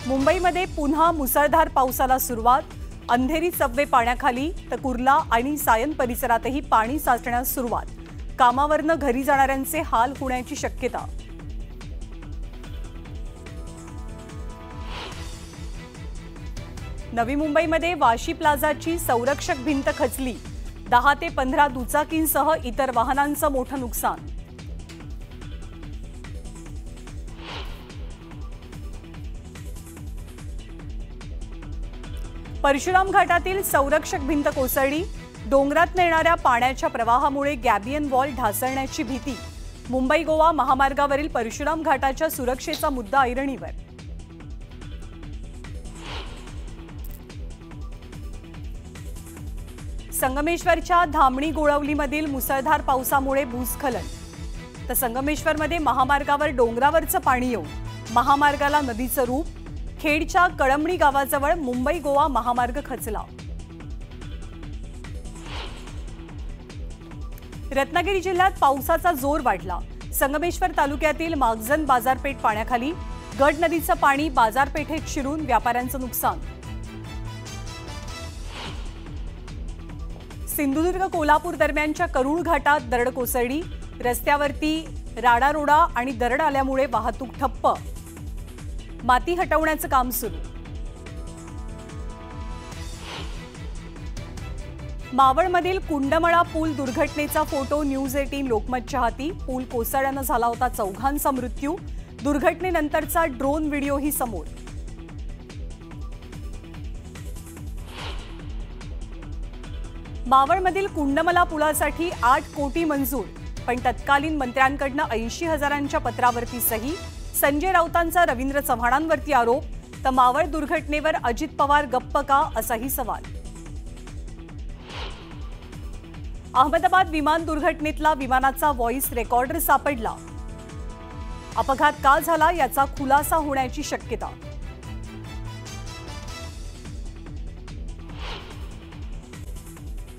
मुंबईमध्ये पुन्हा मुसळधार पावसाला सुरुवात। अंधेरी सबवे पाण्याखाली तर कुर्ला आणि सायन परिसरातही पाणी साचण्यास सुरुवात। कामावरनं घरी जाणाऱ्यांचे हाल होण्याची शक्यता। नवी मुंबईमध्ये वाशी प्लाझाची संरक्षक भिंत खचली। 10 ते 15 दुचाकींसह इतर वाहनांचं मोठं नुकसान। परशुराम घाटातील संरक्षक भिंत कोसळली। डोंगरात येणाऱ्या पाण्याच्या प्रवाहामुळे गॅबियन वॉल ढासळण्याची भीती। मुंबई गोवा महामार्गावरील परशुराम घाटाच्या सुरक्षेचा मुद्दा ऐरणीवर। संगमेश्वरच्या धामणी गोळवलीमधील मुसळधार पावसामुळे भूस्खलन। तर संगमेश्वरमध्ये महामार्गावर डोंगरावरचं पाणी येऊन महामार्गाला नदीचं रूप। खेडच्या कळमणी गावाजवळ मुंबई गोवा महामार्ग खचला। रत्नागिरी जिल्ह्यात पावसाचा जोर वाढला। संगमेश्वर तालुक्यातील मागजन बाजारपेठ पाण्याखाली। गड नदीचं पाणी बाजारपेठेत शिरून व्यापाऱ्यांचं नुकसान। सिंधुदुर्ग कोल्हापूर दरम्यानच्या करूळ घाटात दरड कोसळली। रस्त्यावरती राडारोडा आणि दरड आल्यामुळे वाहतूक ठप्प। माती हटवण्याचं काम सुरू। मावळमधील कुंडमळा पूल दुर्घटनेचा फोटो न्यूज 18 लोकमतच्या हाती। पूल कोसळल्यानं झाला होता 4घांचा मृत्यू। दुर्घटनेनंतरचा ड्रोन व्हिडिओही समोर। मावळमधील कुंडमला पुलासाठी 8 कोटी मंजूर, पण तत्कालीन मंत्र्यांकडनं 80,000च्या पत्रावरती सही। संजय राऊतांचा रवींद्र चव्हाणांवरती आरोप। तर मावळ दुर्घटनेवर अजित पवार गप्प का असाही सवाल। अहमदाबाद विमान दुर्घटनेतला विमानाचा व्हॉइस रेकॉर्डर सापडला। अपघात का झाला याचा खुलासा होण्याची शक्यता।